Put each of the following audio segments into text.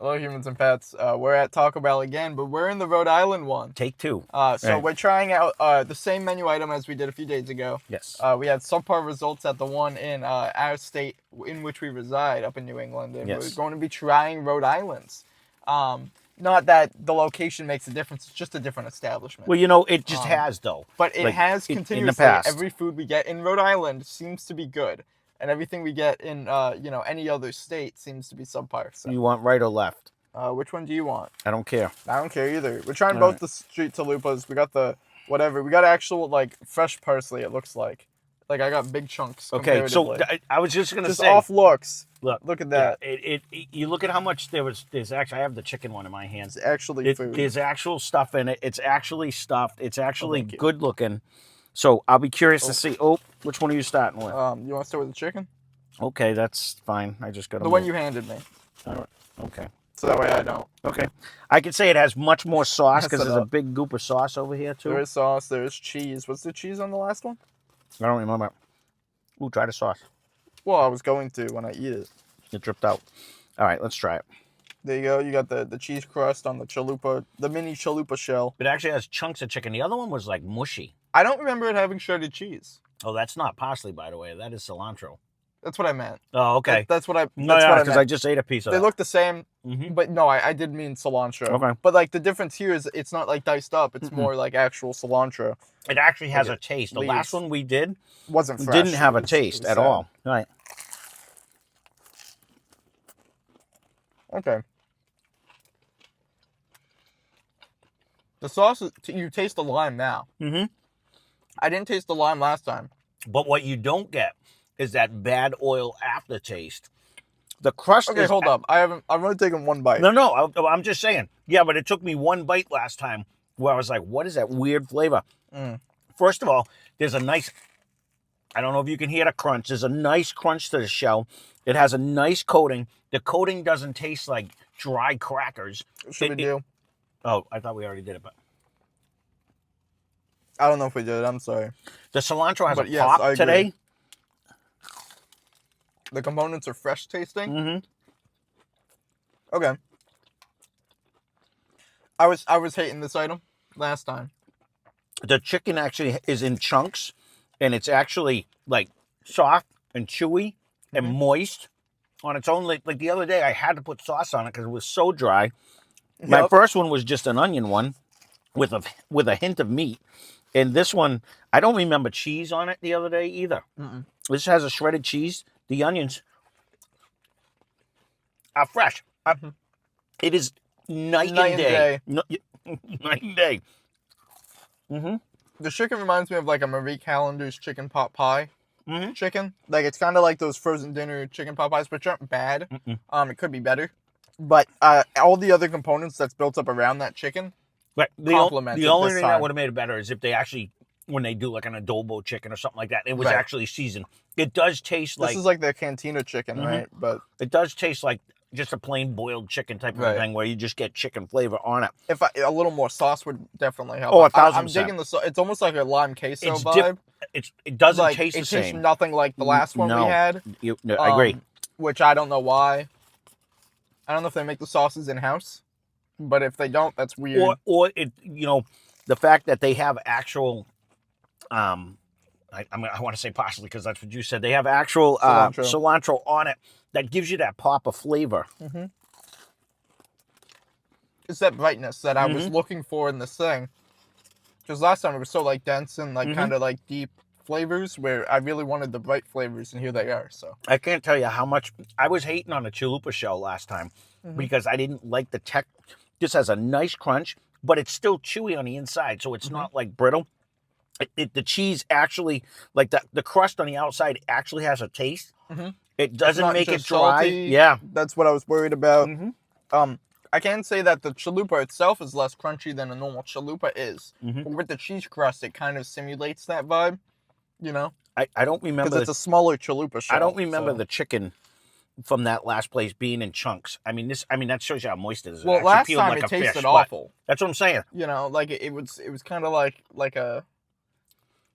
Hello, humans and pets. We're at Taco Bell again, but we're in the Rhode Island one. Take two. So Right. we're trying out the same menu item as we did a few days ago. Yes. We had subpar results at the one in our state in which we reside, up in New England, and we're Yes. going to be trying Rhode Island's. Not that the location makes a difference; it's just a different establishment. Well, it just has though. But it Like, has in the continuously. past. Every food we get in Rhode Island seems to be good, and everything we get in any other state seems to be subpar. So. You want right or left? Which one do you want? I don't care. I don't care either. We're trying All both right. the street chalupas. We got the whatever. We got actual like fresh parsley. It looks like I got big chunks. Okay, so comparatively. I was just gonna just say. off looks. Look at that. You look at how much there's actually. I have the chicken one in my hands. It's actually food. There's actual stuff in it. It's actually stuffed. It's actually thank you. good looking. So I'll be curious to see. Oh, which one are you starting with? You want to start with the chicken? Okay, that's fine. I just got The one you handed me. All right. Okay. So that way I don't. Okay. I could say it has much more sauce Mess because it there's a up. big goop of sauce over here too. There is sauce. There is cheese. What's the cheese on the last one? I don't remember. Ooh, try the sauce. Well, I was going to when I eat it. It dripped out. All right, let's try it. There you go. You got the cheese crust on the chalupa, the mini chalupa shell. It actually has chunks of chicken. The other one was like mushy. I don't remember it having shredded cheese. Oh, that's not parsley, by the way. That is cilantro. That's what I meant. Oh, okay. That's what I. No, That's what I because meant. I just ate a piece of They that. look the same, Mhm. but no, I did mean cilantro. Okay. But like the difference here is it's not like diced up. It's more like actual cilantro. It actually has Like a taste. The leaves. last one we did Wasn't fresh. didn't have a It was taste at sad. all. All right. Okay. The sauce is, you taste the lime now. Mm-hmm. I didn't taste the lime last time. But what you don't get is that bad oil aftertaste. The crust Okay, is... hold up. I've only taken one bite. No, I'm just saying. Yeah, but it took me one bite last time where I was like, what is that weird flavor? First of all, there's a nice... I don't know if you can hear the crunch. There's a nice crunch to the shell. It has a nice coating. The coating doesn't taste like dry crackers. Should we do? Oh, I thought we already did it, but... I don't know if we did. I'm sorry. The cilantro has But a yes, pop I agree. today. The components are fresh tasting. Mm-hmm. Okay. I was hating this item last time. The chicken actually is in chunks, and it's actually like soft and chewy and moist on its own. Like the other day, I had to put sauce on it because it was so dry. My Yep. first one was just an onion one with a hint of meat, and this one I don't remember cheese on it the other day either. This has a shredded cheese. The onions are fresh. It is night Night and and day. Night and day. The chicken reminds me of like a Marie Callender's chicken pot pie Mhm. chicken. Like it's kind of like those frozen dinner chicken pot pies, which aren't bad. It could be better, but all the other components that's built up around that chicken. But Compliments the it only this thing that time. would have made it better is if they actually, when they do like an adobo chicken or something like that, it was Right. actually seasoned. It does taste like This is like their cantina chicken, right? But it does taste like just a plain boiled chicken type of Right. thing where you just get chicken flavor on it. if a little more sauce would definitely help. Oh, I'm 1,000%. digging the sauce. It's almost like a lime queso It's vibe. It doesn't Like taste it the tastes same. nothing like the last one No. we had. I agree. Which I don't know why. I don't know if they make the sauces in house, but if they don't, that's weird. Or it, the fact that they have actual, I want to say parsley because that's what you said. They have actual cilantro on it that gives you that pop of flavor. It's that brightness that I was looking for in this thing. Because last time it was so like dense and like kind of like deep flavors, where I really wanted the bright flavors, and here they are. So I can't tell you how much I was hating on the chalupa shell last time because I didn't like the tech. This has a nice crunch, but it's still chewy on the inside, so it's not like brittle. The cheese actually, like the crust on the outside, actually has a taste. It doesn't not make it just dry. salty. Yeah. that's what I was worried about. I can say that the chalupa itself is less crunchy than a normal chalupa is. But with the cheese crust, it kind of simulates that vibe, you know? I don't remember. Because it's a smaller chalupa shell. I don't remember so. the chicken from that last place being in chunks. I mean, that shows you how moist it is. Well, actually last peeled time like it a fish, tasted but awful. That's what I'm saying. You know, like it was kind of like a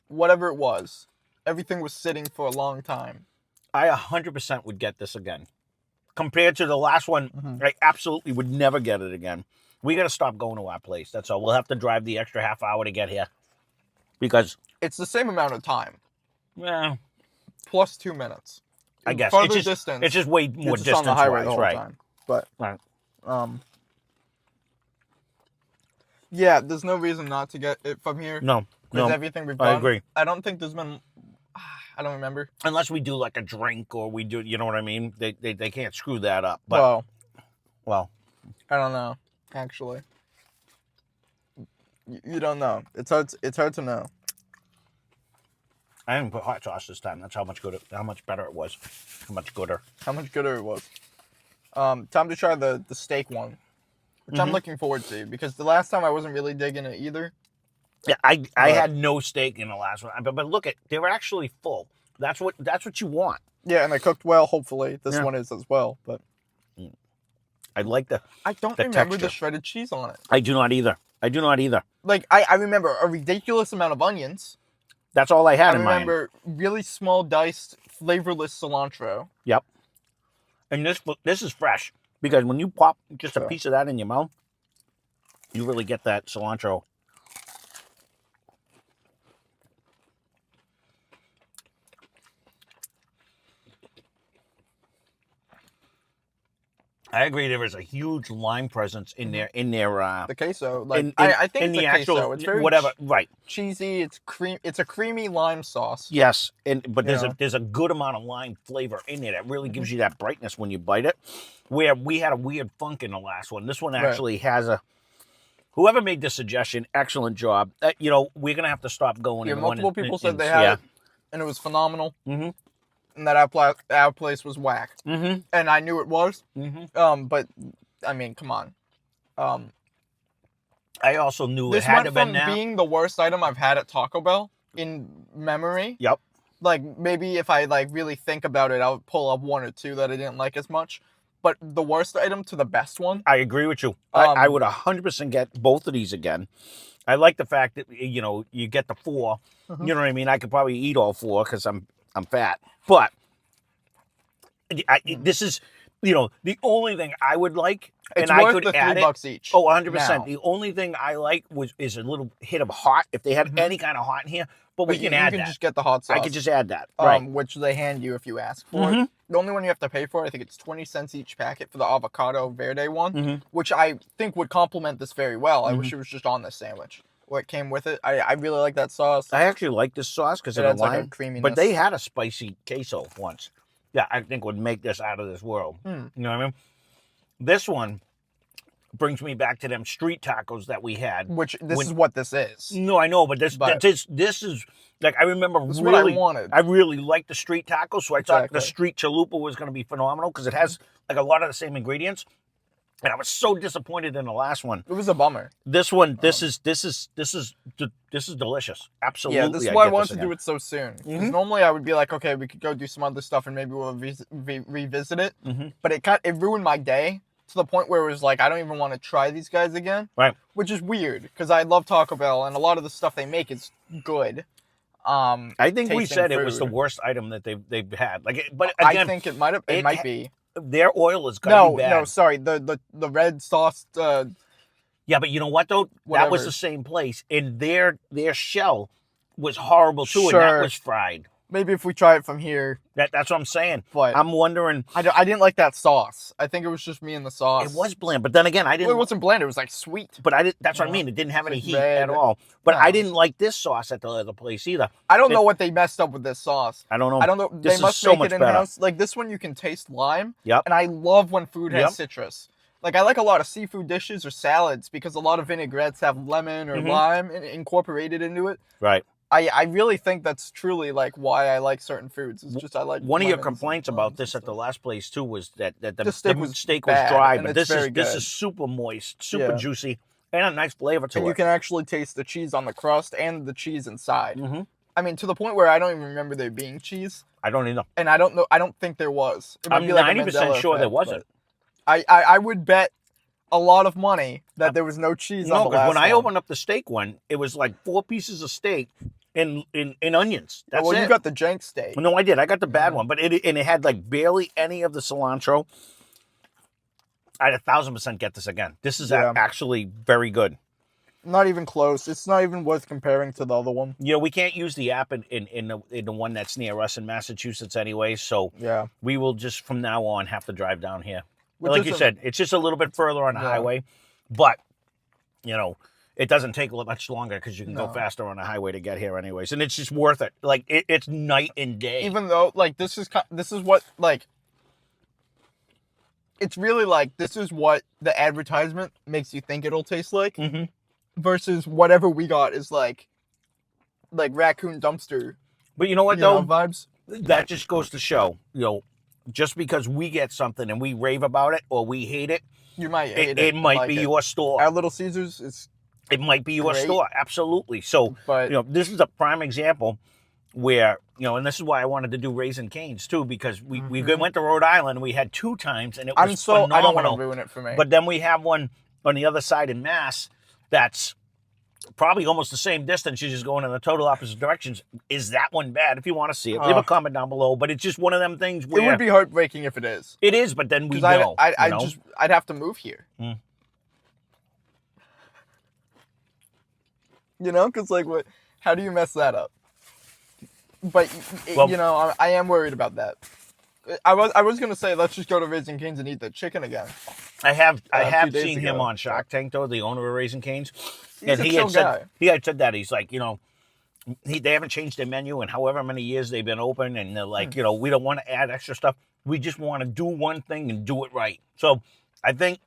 whatever it was. Everything was sitting for a long time. I 100% would get this again. compared to the last one, I absolutely would never get it again. We got to stop going to our place. That's all. We'll have to drive the extra half hour to get here because it's the same amount of time. Yeah. Plus 2 minutes. I guess Farther distance. It's just way more just distance on the highway wise, the whole right? time. But right. Yeah, there's no reason not to get it from here. No. With everything we've done. I agree. I don't think there's been. I don't remember. Unless we do like a drink or we do, you know what I mean? They can't screw that up. But, well, I don't know. Actually, you don't know. It's hard to know. I didn't put hot sauce this time. That's how much better it was. How much gooder it was. Time to try the steak one, which I'm looking forward to because the last time I wasn't really digging it either. Yeah, I had no steak in the last one, but look they were actually full. That's what you want. Yeah, and they cooked well. Hopefully, this one is as well. But I like I don't remember texture. the shredded cheese on it. I do not either. Like I remember a ridiculous amount of onions. That's all I had in mind. I remember really small diced flavorless cilantro. Yep. And this is fresh because when you pop just a piece of that in your mouth, you really get that cilantro. I agree. There was a huge lime presence in their the queso. Like I think in it's the a actual queso. It's very whatever. Right. cheesy. It's cream. It's a creamy lime sauce. Yes, but there's a good amount of lime flavor in there that really gives you that brightness when you bite it. Where we had a weird funk in the last one. This one actually has a. Whoever made this suggestion, excellent job. We're gonna have to stop going. Yeah, multiple people said they had it, and it was phenomenal. Mm-hmm. And that our place was whack. Mm-hmm. And I knew it was. Mm-hmm. But I mean, come on. I also knew this it had went to been from now. being the worst item I've had at Taco Bell in memory. Yep. Like maybe if I really think about it, I'll pull up one or two that I didn't like as much. But the worst item to the best one. I agree with you. I would 100% get both of these again. I like the fact that you get the 4. Mm-hmm. You know what I mean? I could probably eat all 4 because I'm fat. But this is the only thing I would like. It's and worth I could the add $3 each. Oh, 100%. Now. The only thing I like is a little hit of hot. If they had any kind of hot in here, but we can add that. You can just get the hot sauce. I could just add that. Right. Which they hand you if you ask for it. The only one you have to pay for, I think it's 20 cents each packet for the avocado verde one, which I think would complement this very well. I wish it was just on this sandwich. What came with it. I really like that sauce. I actually like this sauce because of the lime. Like a creaminess. But they had a spicy queso once. Yeah, I think would make this out of this world. You know what I mean? This one brings me back to them street tacos that we had. Which is what this is. No, I know, but this is like I remember this really. Is what I wanted. I really liked the street tacos, so I thought the street chalupa was going to be phenomenal because it has like a lot of the same ingredients. And I was so disappointed in the last one. It was a bummer. This one, this is delicious. Absolutely. Yeah, this is why I wanted to do it so soon. Because normally I would be like, okay, we could go do some other stuff and maybe we'll revisit it. But it ruined my day to the point where it was like, I don't even want to try these guys again. Right. Which is weird because I love Taco Bell and a lot of the stuff they make is good. I think we said it was the worst item that they've had. But again, I think it might be. Their oil is gonna be bad. No, sorry. The red sauce. Yeah, but you know what though? Whatever. That was the same place, and their shell was horrible too, and that was fried. Maybe if we try it from here. That's what I'm saying. But I'm wondering. I didn't like that sauce. I think it was just me and the sauce. It was bland, but then again, I didn't. Well, it wasn't bland. It was like sweet. But that's what I mean. It didn't have any heat at all. But I didn't like this sauce at the other place either. I don't know what they messed up with this sauce. I don't know. I don't know. They must make it in-house. Like this one, you can taste lime. Yep. And I love when food has citrus. Like I like a lot of seafood dishes or salads because a lot of vinaigrettes have lemon or lime incorporated into it. Right. I really think that's truly like why I like certain foods. It's just I like one of your complaints about this at the last place too was that the steak was bad, dry, but this is super moist, super juicy, and a nice flavor to it. And you can actually taste the cheese on the crust and the cheese inside. I mean, to the point where I don't even remember there being cheese. I don't either. And I don't know. I don't think there was. I'm 90% sure there wasn't. I would bet a lot of money that there was no cheese on the last one. When I opened up the steak one, it was like 4 pieces of steak in onions. That's well, it. You got the jank steak. No, I did. I got the bad one, but it had like barely any of the cilantro. I'd 1,000% get this again. This is actually very good. Not even close. It's not even worth comparing to the other one. You know, we can't use the app in the one that's near us in Massachusetts anyway, so we will just from now on have to drive down here. Like you said, it's just a little bit further on the highway, but, you know, it doesn't take much longer because you can go faster on the highway to get here anyways, and it's just worth it. Like, it's night and day. Even though, like, this is what, like, it's really like, this is what the advertisement makes you think it'll taste like. Mm-hmm. Versus whatever we got is like raccoon dumpster. But you know what, though? Vibes. That just goes to show, you know, just because we get something and we rave about it or we hate it, you might hate it. It might be your store. Our Little Caesars, it might be your store, absolutely. So, but, you know, this is a prime example where, you know, and this is why I wanted to do Raising Cane's too, because we went to Rhode Island, we had 2 times, and it was phenomenal. I don't want to ruin it for me. But then we have one on the other side in Mass that's probably almost the same distance. You're just going in the total opposite directions. Is that one bad? If you want to see it, leave a comment down below. But it's just one of them things where... It would be heartbreaking if it is. It is, but then we know. I'd have to move here. Mm. You know? Because, like, what? How do you mess that up? But, you know, I am worried about that. I was going to say, let's just go to Raising Cane's and eat the chicken again. I have seen him on Shark Tank, though, the owner of Raising Cane's. He's a chill guy. He had said that. He's like, you know, they haven't changed their menu in however many years they've been open. And they're like, you know, we don't want to add extra stuff. We just want to do one thing and do it right. So I think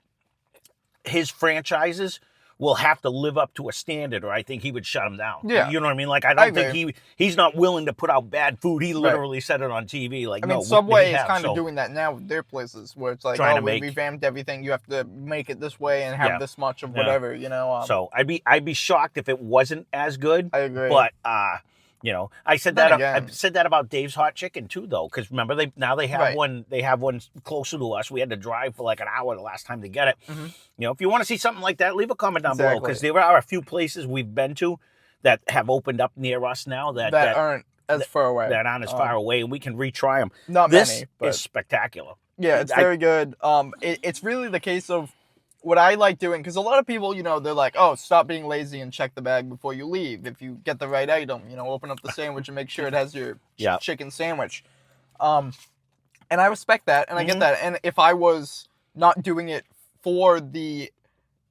his franchises will have to live up to a standard, or I think he would shut them down. Yeah. You know what I mean? Like, I don't think he's not willing to put out bad food. He literally said it on TV. Like, I mean, Subway is kind of doing that now with their places, where it's like, we revamped everything. You have to make it this way and have this much of whatever, you know. So I'd be shocked if it wasn't as good. I agree. But, you know, I said that about Dave's Hot Chicken too, though, because remember they have one. They have one closer to us. We had to drive for like an hour the last time to get it. Mm-hmm. You know, if you want to see something like that, leave a comment down below, because there are a few places we've been to that have opened up near us now that aren't as far away. That aren't as far away, and we can retry them. Not many, but is spectacular. Yeah, it's very good. It's really the case of what I like doing, because a lot of people, you know, they're like, oh, stop being lazy and check the bag before you leave. If you get the right item, you know, open up the sandwich and make sure it has your chicken sandwich. And I respect that, and I get that. And if I was not doing it for the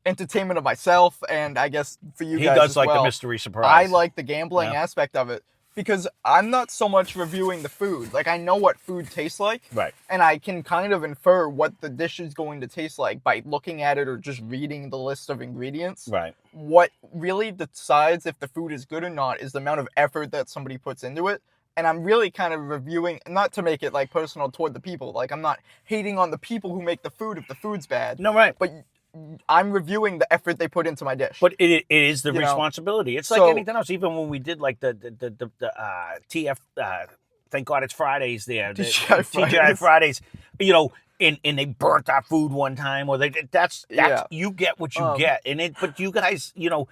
entertainment of myself, and I guess for you guys does as like well, the mystery surprise. I like the gambling aspect of it. Because I'm not so much reviewing the food. Like, I know what food tastes like. Right. And I can kind of infer what the dish is going to taste like by looking at it or just reading the list of ingredients. Right. What really decides if the food is good or not is the amount of effort that somebody puts into it. And I'm really kind of reviewing, not to make it, like, personal toward the people. Like, I'm not hating on the people who make the food if the food's bad. No, right. But I'm reviewing the effort they put into my dish. But it is the responsibility. It's like anything else. Even when we did like the TF, thank God it's Fridays there. TGI Fridays. You know, and they burnt our food one time, or that's you get what you get. But you guys, you know,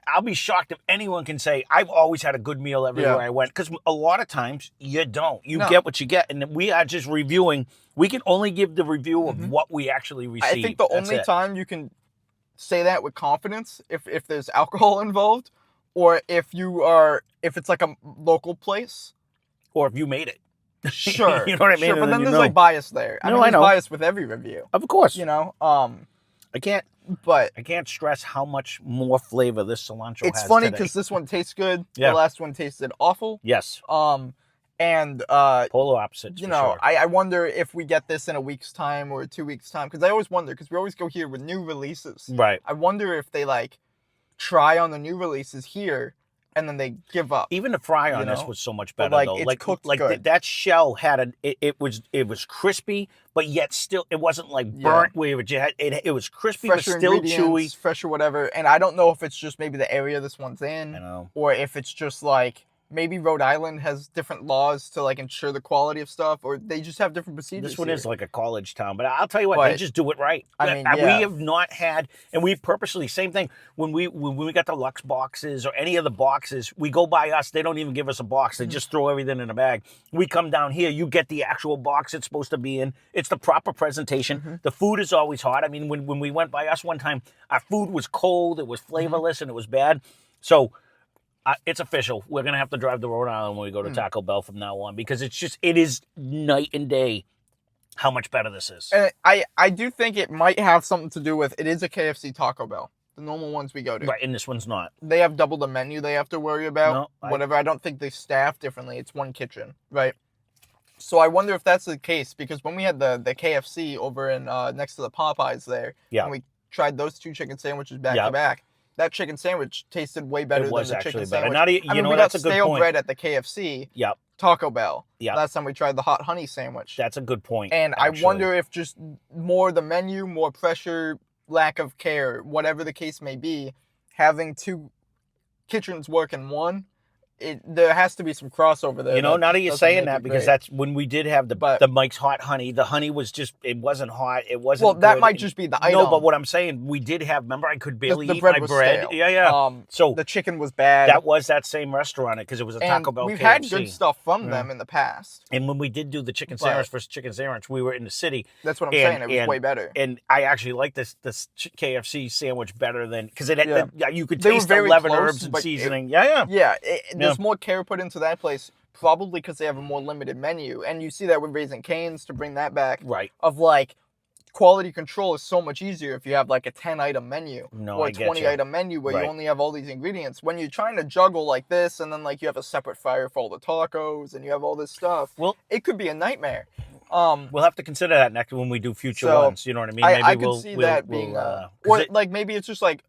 I'll be shocked if anyone can say, I've always had a good meal everywhere I went. Because a lot of times, you don't. You get what you get. And we are just reviewing. We can only give the review of what we actually receive. I think the only time you can say that with confidence, if there's alcohol involved, or if it's like a local place. Or if you made it. Sure. You know what I mean? Sure, but then there's like bias there. I mean, there's bias with every review. Of course. You know? I can't stress how much more flavor this cilantro has. It's funny because this one tastes good. Yeah. The last one tasted awful. Yes. And polar opposites. You know, sure. I wonder if we get this in a week's time or 2 weeks' time, because I always wonder, because we always go here with new releases. Right. I wonder if they like try on the new releases here and then they give up. Even the fry on this was so much better, though. It's cooked good. That shell had it was crispy, but yet still it wasn't like burnt where it was crispy but still chewy, fresh or whatever. And I don't know if it's just maybe the area this one's in, I know, or if it's just like maybe Rhode Island has different laws to like ensure the quality of stuff, or they just have different procedures. This one here. is like a college town, but I'll tell you what, they just do it right. I mean, we have not had, and we purposely, same thing, when we got the Lux boxes or any of the boxes, we go by us, they don't even give us a box, they just throw everything in a bag. We come down here, you get the actual box it's supposed to be in, it's the proper presentation, the food is always hot. I mean, when we went by us one time, our food was cold, it was flavorless, and it was bad. So, it's official. We're going to have to drive to Rhode Island when we go to Taco Bell from now on, because it is night and day how much better this is. And I do think it might have something to do with, it is a KFC Taco Bell. The normal ones we go to. Right, and this one's not. They have double the menu they have to worry about. No, whatever. I don't think they staff differently. It's one kitchen, right? So I wonder if that's the case, because when we had the KFC over in next to the Popeyes there, and we tried those 2 chicken sandwiches back to back, that chicken sandwich tasted way better than the chicken sandwich. We got stale bread at the KFC. Yep. Taco Bell. Last time we tried the hot honey sandwich. That's a good point. And actually, I wonder if just more the menu, more pressure, lack of care, whatever the case may be, having 2 kitchens work in one, there has to be some crossover there. You know, now that you're saying that, because that's when we did have the Mike's Hot Honey. The honey was just, it wasn't hot. It wasn't. Well, that might just be the item. No, but what I'm saying, we did have. Remember, I could barely eat bread my bread. Stale. Yeah. So the chicken was bad. That was that same restaurant because it was a Taco Bell. We've KFC. had good stuff from them in the past. And when we did do the chicken sandwich versus chicken sandwich, we were in the city. That's what I'm saying. It was way better. And I actually like this KFC sandwich better than, because you could taste the 11 herbs and seasoning. There's more care put into that place, probably because they have a more limited menu, and you see that with Raising Cane's to bring that back. Right. Of like, quality control is so much easier if you have like a 10-item menu or a 20-item menu where you only have all these ingredients. When you're trying to juggle like this, and then like you have a separate fryer for all the tacos, and you have all this stuff, it could be a nightmare. We'll have to consider that next when we do future ones. You know what I mean? Maybe I could see that being, or like maybe it's just like.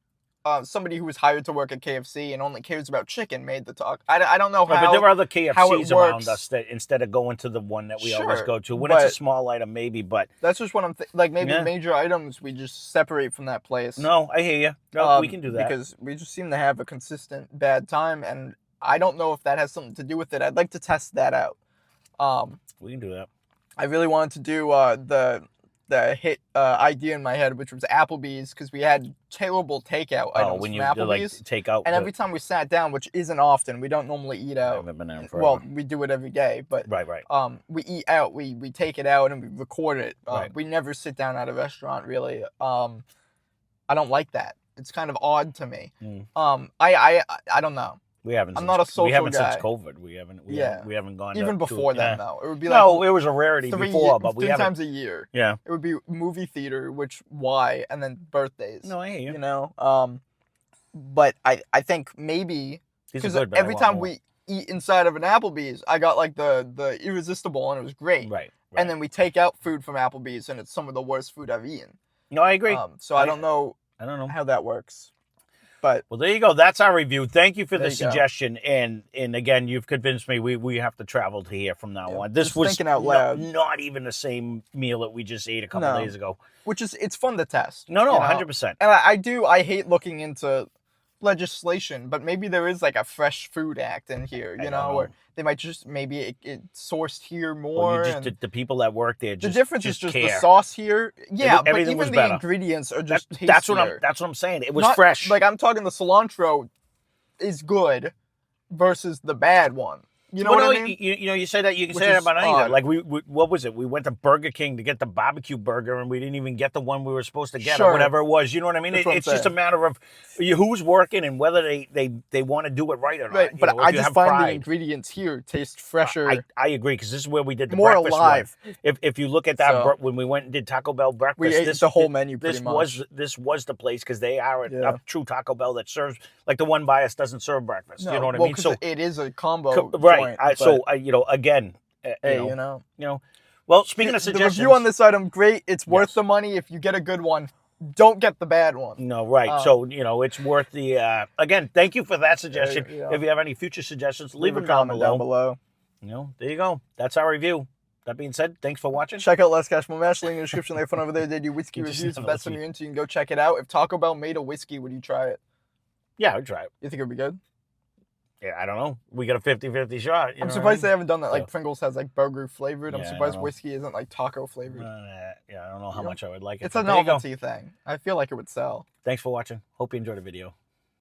Somebody who was hired to work at KFC and only cares about chicken made the talk. I don't know how. But there are other KFCs around us that instead of going to the one that we always go to, when it's a small item, maybe. But that's just what I'm like. Maybe major items we just separate from that place. No, I hear you. No, we can do that because we just seem to have a consistent bad time, and I don't know if that has something to do with it. I'd like to test that out. We can do that. I really wanted to do the hit idea in my head, which was Applebee's, because we had terrible takeout items when from you Applebee's. Take out, and every time we sat down, which isn't often, we don't normally eat out. I haven't been there forever. Well, we do it every day, but right. We eat out, we take it out and we record it. We never sit down at a restaurant really. I don't like that. It's kind of odd to me. I don't know. I'm not a social guy. We haven't since COVID. We haven't gone. Even before then, though, it would be it was a rarity before, but we 3 times a year. Yeah, it would be movie theater, and then birthdays. No, I hear you. You know, but I think maybe because every time we eat inside of an Applebee's, I got like the Irresistible, and it was great. Right. And then we take out food from Applebee's, and it's some of the worst food I've eaten. No, I agree. So I don't know how that works. But well, there you go. That's our review. Thank you for the suggestion. And again, you've convinced me we have to travel to here from now on. This was thinking out loud. Not even the same meal that we just ate a couple days ago. Which is, it's fun to test. No, 100%. And I hate looking into legislation, but maybe there is like a fresh food act in here, you know, or they might just, maybe it's sourced here more. Well, the people that work there just the difference just is just care. The sauce here. Yeah, but everything even was the better. ingredients are just tastier. That's what I'm saying. It was fresh. Like I'm talking the cilantro is good versus the bad one. You know what I mean? You say that, you can say that about anything. Like we what was it? We went to Burger King to get the barbecue burger, and we didn't even get the one we were supposed to get, or whatever it was. You know what I mean? It's just a matter of who's working and whether they want to do it right or not. Right, but I just find the ingredients here taste fresher. I agree, because this is where we did the more breakfast alive. If you look at that, when we went and did Taco Bell breakfast, we ate the whole menu pretty much. This was the place, because they are a true Taco Bell that serves, like the one by us doesn't serve breakfast. You know what I mean? So it is a combo. Right. Again, you know. Well, speaking of suggestions, the review on this item, great. It's worth the money if you get a good one. Don't get the bad one. No, right. So, it's worth the, again, thank you for that suggestion. If you have any future suggestions, leave them down below. There you go. That's our review. That being said, thanks for watching. Check out Less Cash More Mash, link in the description. They have fun over there. They do whiskey reviews. If that's something you're into, you can go check it out. If Taco Bell made a whiskey, would you try it? Yeah, I'd try it. You think it would be good? Yeah, I don't know. We got a 50-50 shot. I'm surprised they haven't done that. Like Pringles has like burger flavored. I'm Yeah, I surprised don't know. whiskey isn't like taco flavored. Yeah, I don't know how much I would like it. It's a novelty thing. I feel like it would sell. Thanks for watching. Hope you enjoyed the video.